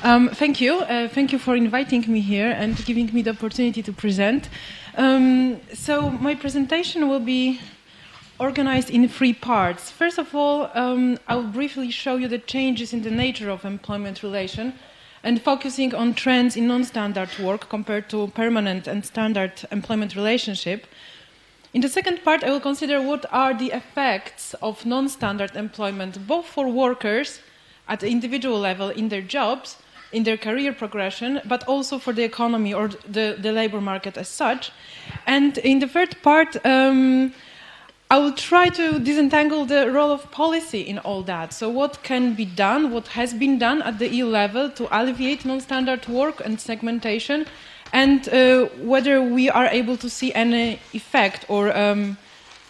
Thank you. Thank you for inviting me here and giving me the opportunity to present. So my presentation will be organized in 3 parts. First of all, I'll briefly show you the changes in the nature of employment relation and focusing on trends in non-standard work compared to permanent and standard employment relationship. In the second part, I will consider what are the effects of non-standard employment, both for workers at the individual level in their jobs, in their career progression, but also for the economy or the labor market as such. And in the third part, I will try to disentangle the role of policy in all that. So what can be done, what has been done at the EU level to alleviate non-standard work and segmentation, and whether we are able to see any effect or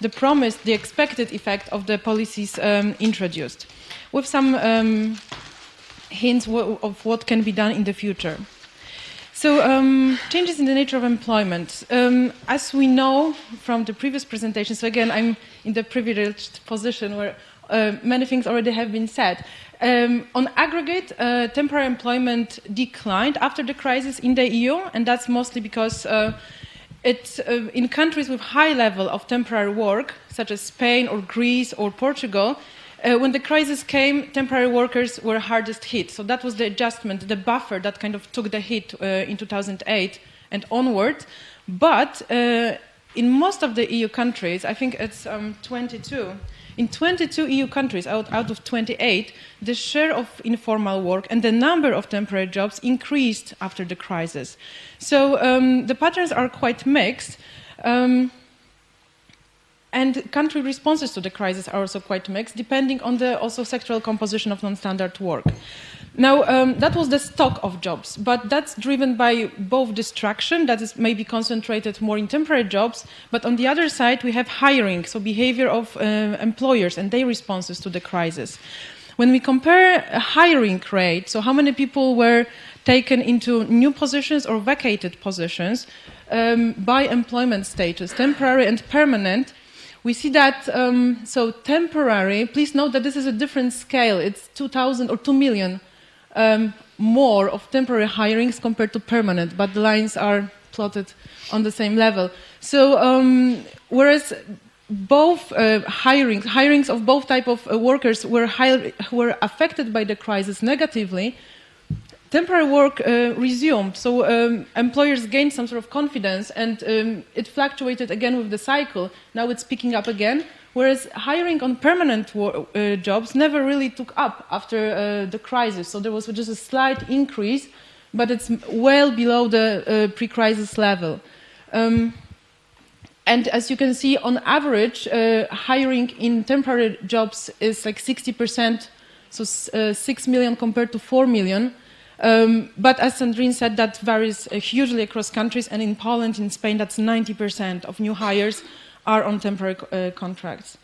the expected effect of the policies introduced, with some hints of what can be done in the future. So changes in the nature of employment. As we know from the previous presentation, so again, I'm in the privileged position where many things already have been said. On aggregate, temporary employment declined after the crisis in the EU, and that's mostly because it's in countries with high level of temporary work, such as Spain or Greece or Portugal. When the crisis came, temporary workers were hardest hit. So that was the adjustment, the buffer that kind of took the hit in 2008 and onward. But in most of the EU countries, I think it's 22, in 22 EU countries out of 28, the share of informal work and the number of temporary jobs increased after the crisis. So the patterns are quite mixed. And country responses to the crisis are also quite mixed, depending on the also sectoral composition of non-standard work. Now, that was the stock of jobs, but that's driven by both distraction, that is maybe concentrated more in temporary jobs, but on the other side, we have hiring, so behavior of employers and their responses to the crisis. When we compare a hiring rate, so how many people were taken into new positions or vacated positions by employment status, temporary and permanent, we see that, so temporary, please note that this is a different scale. It's 2,000 or 2 million more of temporary hirings compared to permanent, but the lines are plotted on the same level. So whereas both hirings of both type of workers were affected by the crisis negatively, temporary work resumed, so employers gained some sort of confidence and it fluctuated again with the cycle. Now it's picking up again, whereas hiring on permanent jobs never really took up after the crisis. So there was just a slight increase, but it's well below the pre-crisis level. And as you can see, on average, hiring in temporary jobs is like 60%, so 6 million compared to 4 million. But as Sandrine said, that varies hugely across countries, and in Poland, in Spain, that's 90% of new hires are on temporary contracts.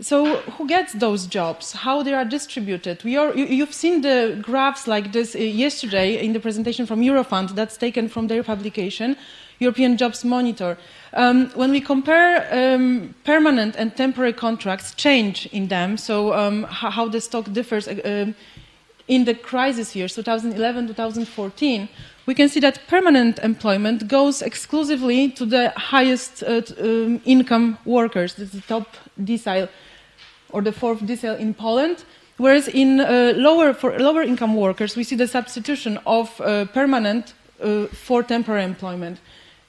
So who gets those jobs? How they are distributed? You've seen the graphs like this yesterday in the presentation from Eurofund that's taken from their publication, European Jobs Monitor. When we compare permanent and temporary contracts, change in them, so how the stock differs in the crisis years, 2011, 2014, we can see that permanent employment goes exclusively to the highest income workers. This is the top decile, or the 4th decile in Poland. Whereas in for lower income workers, we see the substitution of permanent for temporary employment.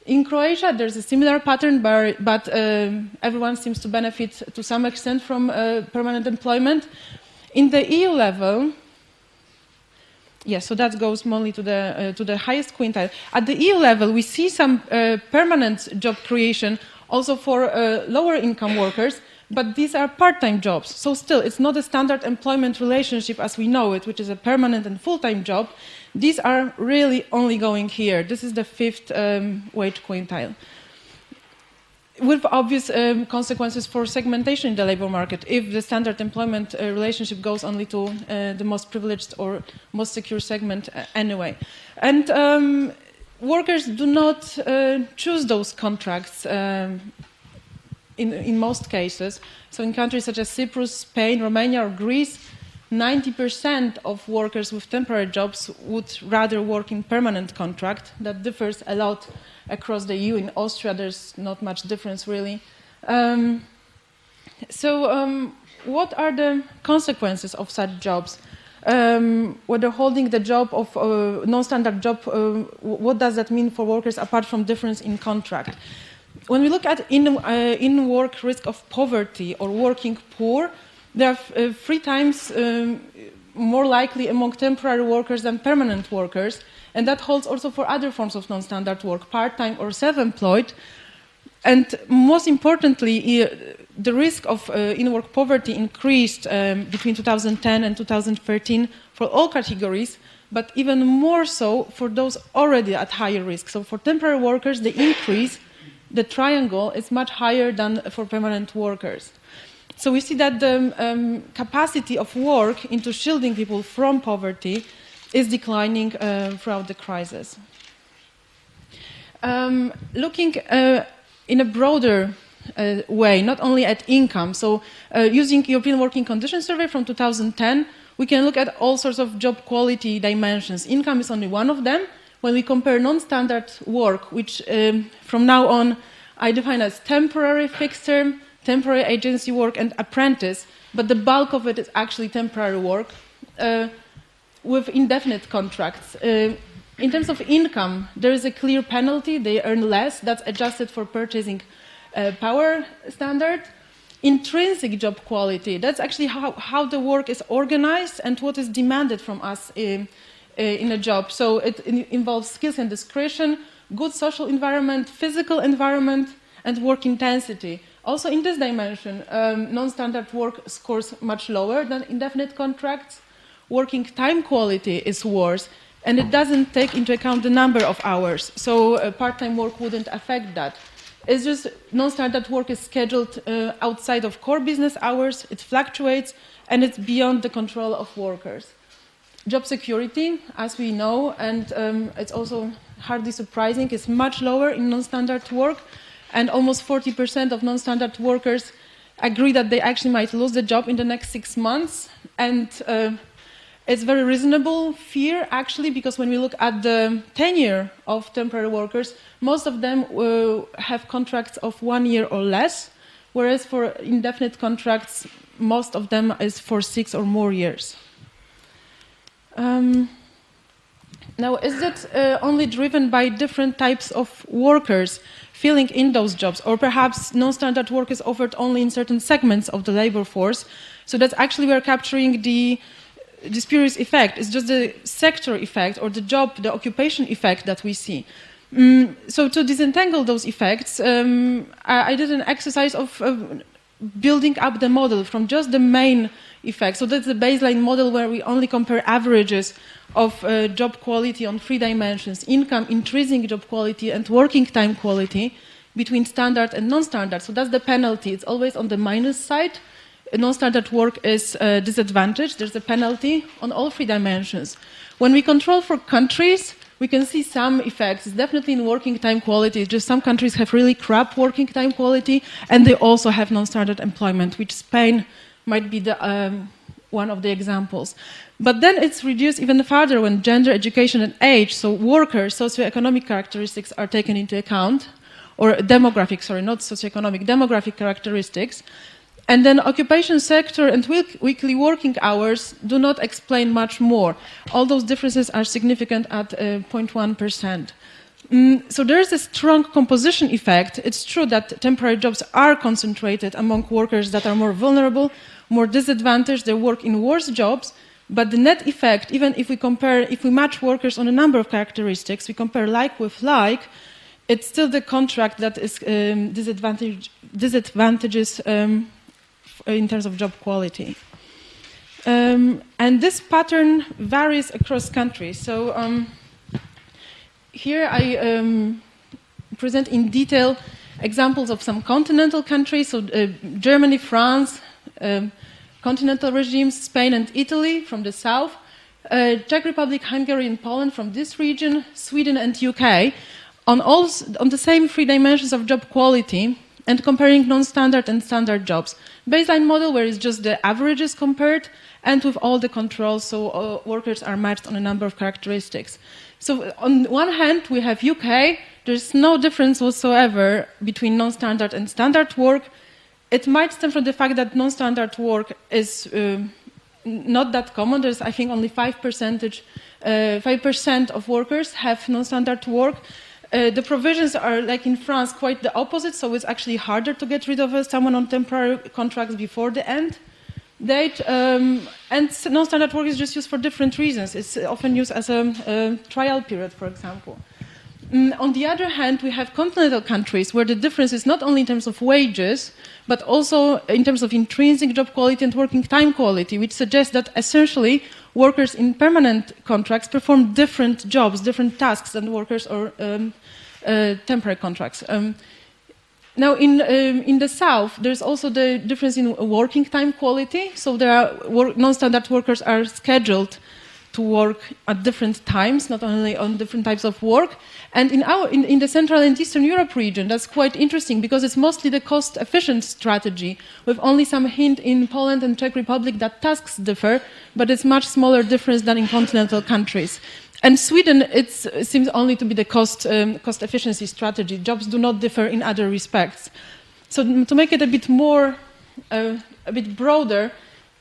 In Croatia, there's a similar pattern, but everyone seems to benefit to some extent from permanent employment. In the EU level, yes, so that goes mainly to the highest quintile. At the EU level, we see some permanent job creation also for lower income workers, but these are part-time jobs. So still, it's not a standard employment relationship as we know it, which is a permanent and full-time job. These are really only going here. This is the 5th wage quintile, with obvious consequences for segmentation in the labor market if the standard employment relationship goes only to the most privileged or most secure segment anyway. And workers do not choose those contracts in most cases. So in countries such as Cyprus, Spain, Romania or Greece, 90% of workers with temporary jobs would rather work in permanent contract. That differs a lot across the EU. In Austria, there's not much difference, really. What are the consequences of such jobs? Whether holding the job of non-standard job, what does that mean for workers apart from difference in contract? When we look at in-work risk of poverty or working poor, they are 3 times more likely among temporary workers than permanent workers, and that holds also for other forms of non-standard work, part-time or self-employed. And most importantly, the risk of in-work poverty increased between 2010 and 2013 for all categories, but even more so for those already at higher risk. So for temporary workers, the increase, the triangle, is much higher than for permanent workers. So we see that the capacity of work into shielding people from poverty is declining throughout the crisis. Looking in a broader way, not only at income, so using European Working Conditions Survey from 2010, we can look at all sorts of job quality dimensions. Income is only one of them. When we compare non-standard work, which from now on I define as temporary, fixed term, temporary agency work, and apprentice, but the bulk of it is actually temporary work with indefinite contracts. In terms of income, there is a clear penalty. They earn less. That's adjusted for purchasing power standard. Intrinsic job quality, that's actually how the work is organized and what is demanded from us in a job. So it involves skills and discretion, good social environment, physical environment, and work intensity. Also in this dimension, non-standard work scores much lower than indefinite contracts. Working time quality is worse, and it doesn't take into account the number of hours. So part-time work wouldn't affect that. It's just non-standard work is scheduled outside of core business hours, it fluctuates, and it's beyond the control of workers. Job security, as we know, and it's also hardly surprising, is much lower in non-standard work, and almost 40% of non-standard workers agree that they actually might lose the job in the next 6 months. And it's very reasonable fear, actually, because when we look at the tenure of temporary workers, most of them have contracts of 1 year or less, whereas for indefinite contracts, most of them is for 6 or more years. Now, is it only driven by different types of workers filling in those jobs, or perhaps non-standard work is offered only in certain segments of the labor force, so that actually we are capturing the spurious effect? It's just the sector effect or the job, the occupation effect that we see. So to disentangle those effects, I did an exercise of building up the model from just the main effects. So that's the baseline model where we only compare averages of job quality on 3 dimensions: income, intrinsic job quality, and working time quality between standard and non-standard. So that's the penalty. It's always on the minus side. Non-standard work is disadvantaged. There's a penalty on all 3 dimensions. When we control for countries, we can see some effects. It's definitely in working time quality. It's just some countries have really crap working time quality, and they also have non-standard employment, which Spain might be the, one of the examples. But then it's reduced even further when gender, education, and age, so workers, socioeconomic characteristics are taken into account, or demographic, sorry, not socioeconomic, demographic characteristics. And then occupation sector and weekly working hours do not explain much more. All those differences are significant at 0.1%. So there is a strong composition effect. It's true that temporary jobs are concentrated among workers that are more vulnerable, more disadvantaged, they work in worse jobs, but the net effect, even if we match workers on a number of characteristics, we compare like with like, it's still the contract that is disadvantages in terms of job quality. And this pattern varies across countries. So here I present in detail examples of some continental countries, so Germany, France, continental regimes, Spain and Italy from the south, Czech Republic, Hungary and Poland from this region, Sweden and UK. On the same 3 dimensions of job quality, and comparing non-standard and standard jobs. Baseline model where it's just the averages compared and with all the controls, so workers are matched on a number of characteristics. So on one hand, we have UK. There's no difference whatsoever between non-standard and standard work. It might stem from the fact that non-standard work is not that common. There's, I think, only 5% of workers have non-standard work. The provisions are, like in France, quite the opposite, so it's actually harder to get rid of someone on temporary contracts before the end date. And non-standard work is just used for different reasons. It's often used as a trial period, for example. On the other hand, we have continental countries where the difference is not only in terms of wages, but also in terms of intrinsic job quality and working time quality, which suggests that essentially workers in permanent contracts perform different jobs, different tasks than workers or temporary contracts. Now, in the South, there's also the difference in working time quality. So there are non-standard workers are scheduled to work at different times, not only on different types of work. And in the Central and Eastern Europe region, that's quite interesting because it's mostly the cost-efficient strategy, with only some hint in Poland and Czech Republic that tasks differ, but it's much smaller difference than in continental countries. And Sweden, it seems only to be the cost efficiency strategy. Jobs do not differ in other respects. So to make it a bit more, a bit broader,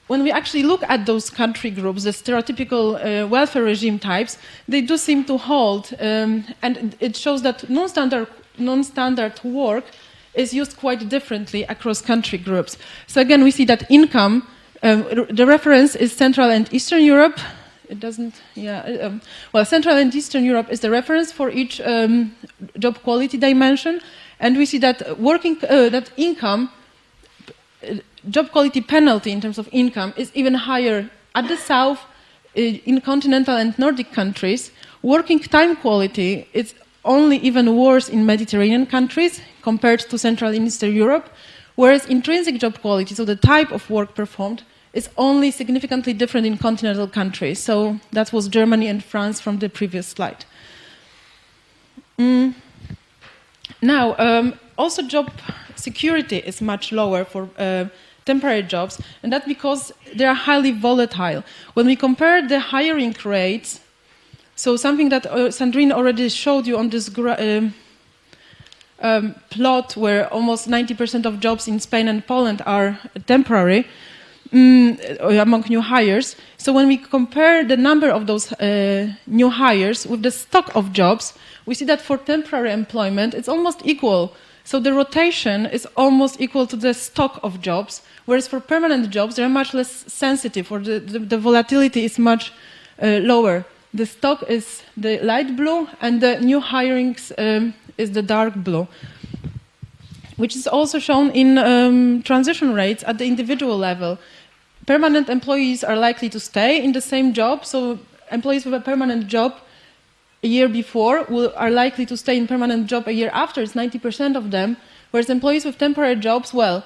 when we actually look at those country groups, the stereotypical welfare regime types, they do seem to hold, and it shows that non-standard work is used quite differently across country groups. So again, we see that income, the reference is Central and Eastern Europe. It doesn't, well, Central and Eastern Europe is the reference for each job quality dimension, and we see that that income, job quality penalty in terms of income is even higher at the South, in continental and Nordic countries. Working time quality is only even worse in Mediterranean countries compared to Central and Eastern Europe, whereas intrinsic job quality, so the type of work performed, is only significantly different in continental countries. So that was Germany and France from the previous slide. Now, also job security is much lower for temporary jobs, and that's because they are highly volatile. When we compare the hiring rates, so something that Sandrine already showed you on this plot where almost 90% of jobs in Spain and Poland are temporary among new hires. So when we compare the number of those new hires with the stock of jobs, we see that for temporary employment, it's almost equal. So the rotation is almost equal to the stock of jobs, whereas for permanent jobs, they're much less sensitive, or the volatility is much lower. The stock is the light blue, and the new hirings is the dark blue, which is also shown in transition rates at the individual level. Permanent employees are likely to stay in the same job, so employees with a permanent job a year before are likely to stay in permanent job a year after. It's 90% of them, whereas employees with temporary jobs, well,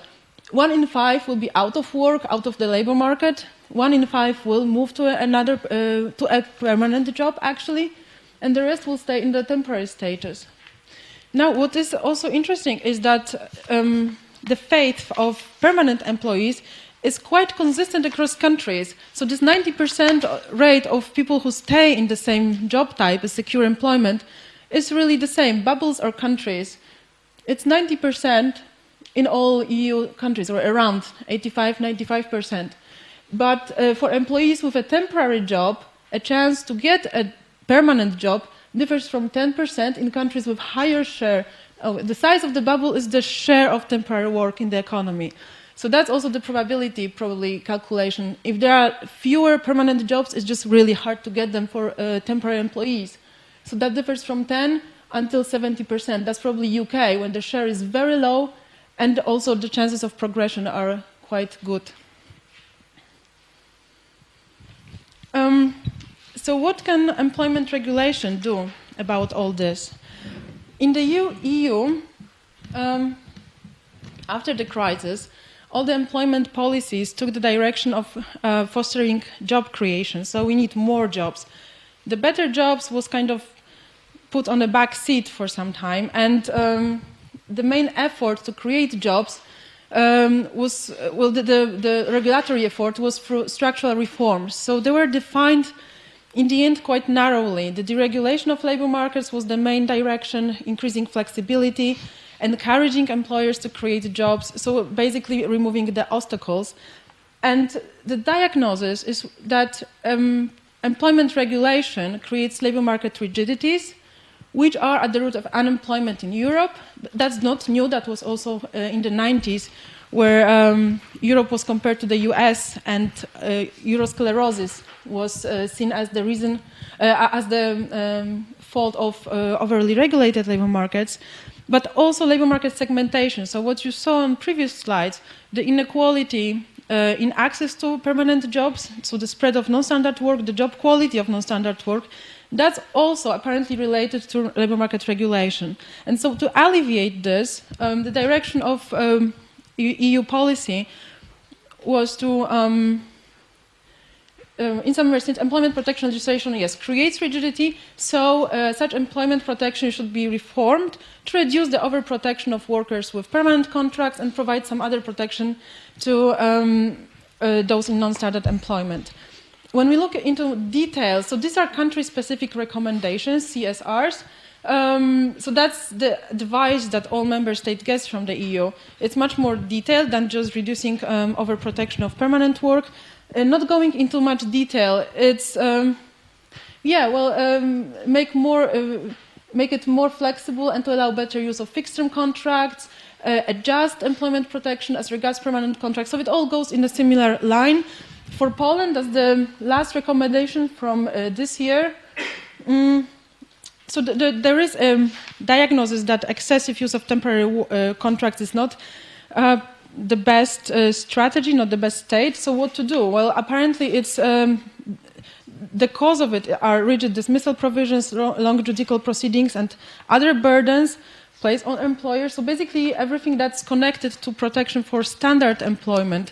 1 in 5 will be out of work, out of the labor market. 1 in 5 will move to to a permanent job, actually, and the rest will stay in the temporary status. Now, what is also interesting is that the fate of permanent employees is quite consistent across countries. So this 90% rate of people who stay in the same job type as secure employment is really the same, bubbles or countries. It's 90% in all EU countries, or around 85–95%. But for employees with a temporary job, a chance to get a permanent job differs from 10% in countries with higher share. The size of the bubble is the share of temporary work in the economy. So that's also the probably calculation. If there are fewer permanent jobs, it's just really hard to get them for temporary employees. So that differs from 10 until 70%. That's probably UK, when the share is very low, and also the chances of progression are quite good. So what can employment regulation do about all this? In the EU, after the crisis, all the employment policies took the direction of fostering job creation. So we need more jobs. The better jobs was kind of put on the back seat for some time, and the main effort to create jobs was, well, the regulatory effort was through structural reforms. So they were defined in the end quite narrowly. The deregulation of labor markets was the main direction, increasing flexibility, encouraging employers to create jobs, so basically removing the obstacles. And the diagnosis is that employment regulation creates labor market rigidities, which are at the root of unemployment in Europe. That's not new, that was also in the 90s, where Europe was compared to the US, and eurosclerosis was seen as the reason, as the fault of overly regulated labor markets, but also labor market segmentation. So what you saw on previous slides, the inequality in access to permanent jobs, so the spread of non-standard work, the job quality of non-standard work, that's also apparently related to labor market regulation. And so to alleviate this, the direction of EU policy was to, in some ways, employment protection legislation, yes, creates rigidity, so such employment protection should be reformed to reduce the overprotection of workers with permanent contracts and provide some other protection to those in non-standard employment. When we look into details, so these are country-specific recommendations, CSRs. So that's the advice that all member states get from the EU. It's much more detailed than just reducing overprotection of permanent work. Not going into much detail, it's make it more flexible and to allow better use of fixed-term contracts, adjust employment protection as regards permanent contracts. So it all goes in a similar line. For Poland, that's the last recommendation from this year. So there is a diagnosis that excessive use of temporary contracts is not the best strategy, not the best state. So what to do? Well, apparently it's the cause of it are rigid dismissal provisions, long judicial proceedings, and other burdens placed on employers. So basically everything that's connected to protection for standard employment,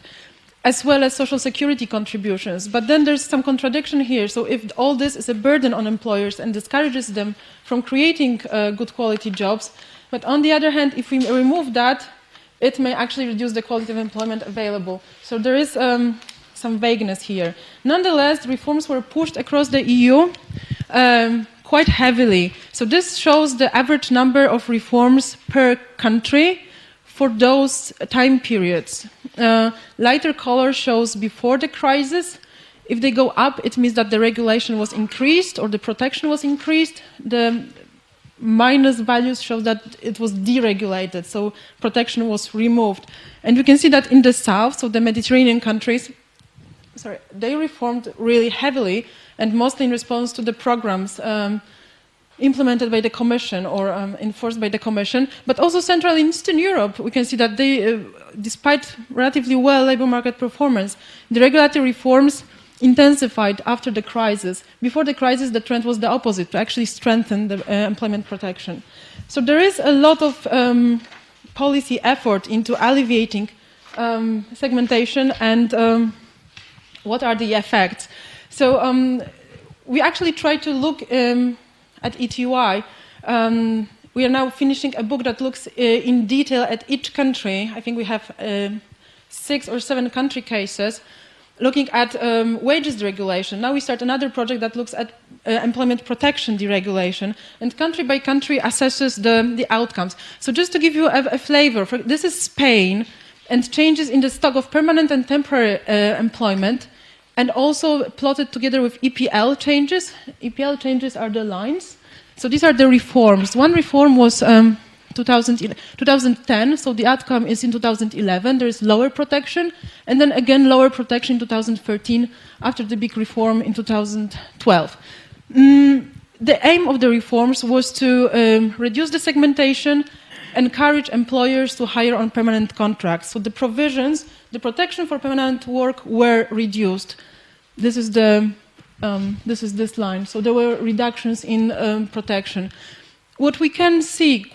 as well as social security contributions. But then there's some contradiction here. So if all this is a burden on employers and discourages them from creating good quality jobs, but on the other hand, if we remove that, it may actually reduce the quality of employment available. So there is some vagueness here. Nonetheless, reforms were pushed across the EU quite heavily. So this shows the average number of reforms per country for those time periods. Lighter color shows before the crisis. If they go up, it means that the regulation was increased or the protection was increased. The minus values show that it was deregulated, so protection was removed. And you can see that in the south, so the Mediterranean countries, they reformed really heavily and mostly in response to the programs implemented by the Commission or enforced by the Commission, but also Central and Eastern Europe. We can see that they, despite relatively well labor market performance, the regulatory reforms intensified after the crisis. Before the crisis, the trend was the opposite, to actually strengthen the employment protection. So there is a lot of policy effort into alleviating segmentation and what are the effects. So we actually try to look at ETUI. We are now finishing a book that looks in detail at each country. I think we have 6 or 7 country cases looking at wages deregulation. Now we start another project that looks at employment protection deregulation, and country by country assesses the outcomes. So just to give you a flavor, this is Spain, and changes in the stock of permanent and temporary employment, and also plotted together with EPL changes. EPL changes are the lines. So these are the reforms. One reform was 2010, so the outcome is in 2011. There is lower protection, and then again lower protection in 2013 after the big reform in 2012. The aim of the reforms was to reduce the segmentation, encourage employers to hire on permanent contracts. So the provisions, the protection for permanent work were reduced. This is this line. So there were reductions in protection. What we can see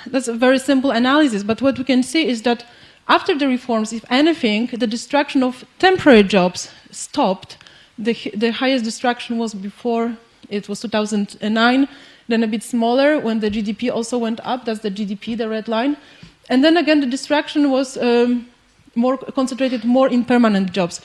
that's a very simple analysis, but what we can see is that after the reforms, if anything, the destruction of temporary jobs stopped. The highest destruction was before, it was 2009. then a bit smaller when the GDP also went up. That's the GDP, the red line. And then again, the distraction was more concentrated more in permanent jobs.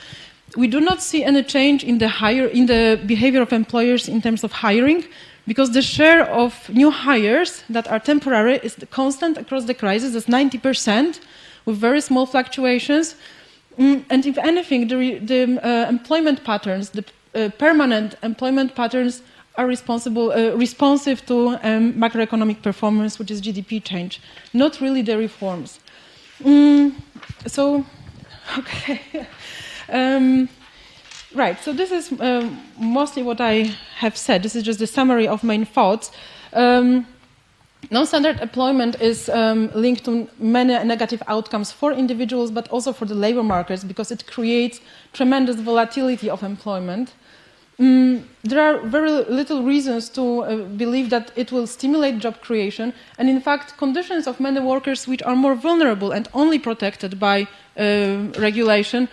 We do not see any change in the behavior of employers in terms of hiring, because the share of new hires that are temporary is constant across the crisis. That's 90%, with very small fluctuations. And if anything, the employment patterns, the permanent employment patterns, are responsive to macroeconomic performance, which is GDP change, not really the reforms. Right, so this is mostly what I have said. This is just a summary of main thoughts. Non-standard employment is linked to many negative outcomes for individuals, but also for the labor markets, because it creates tremendous volatility of employment. There are very little reasons to believe that it will stimulate job creation, and in fact, conditions of many workers which are more vulnerable and only protected by regulation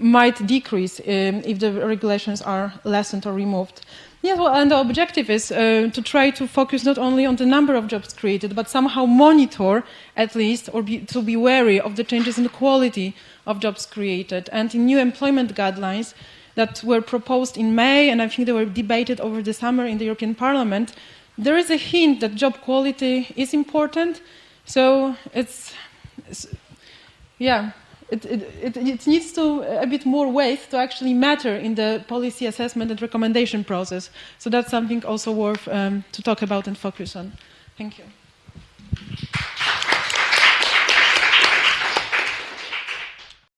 might decrease if the regulations are lessened or removed. Yes, well, and the objective is to try to focus not only on the number of jobs created, but somehow monitor, at least, or to be wary of the changes in the quality of jobs created. And in new employment guidelines that were proposed in May, and I think they were debated over the summer in the European Parliament, there is a hint that job quality is important. So it needs to a bit more weight to actually matter in the policy assessment and recommendation process. So that's something also worth to talk about and focus on. Thank you.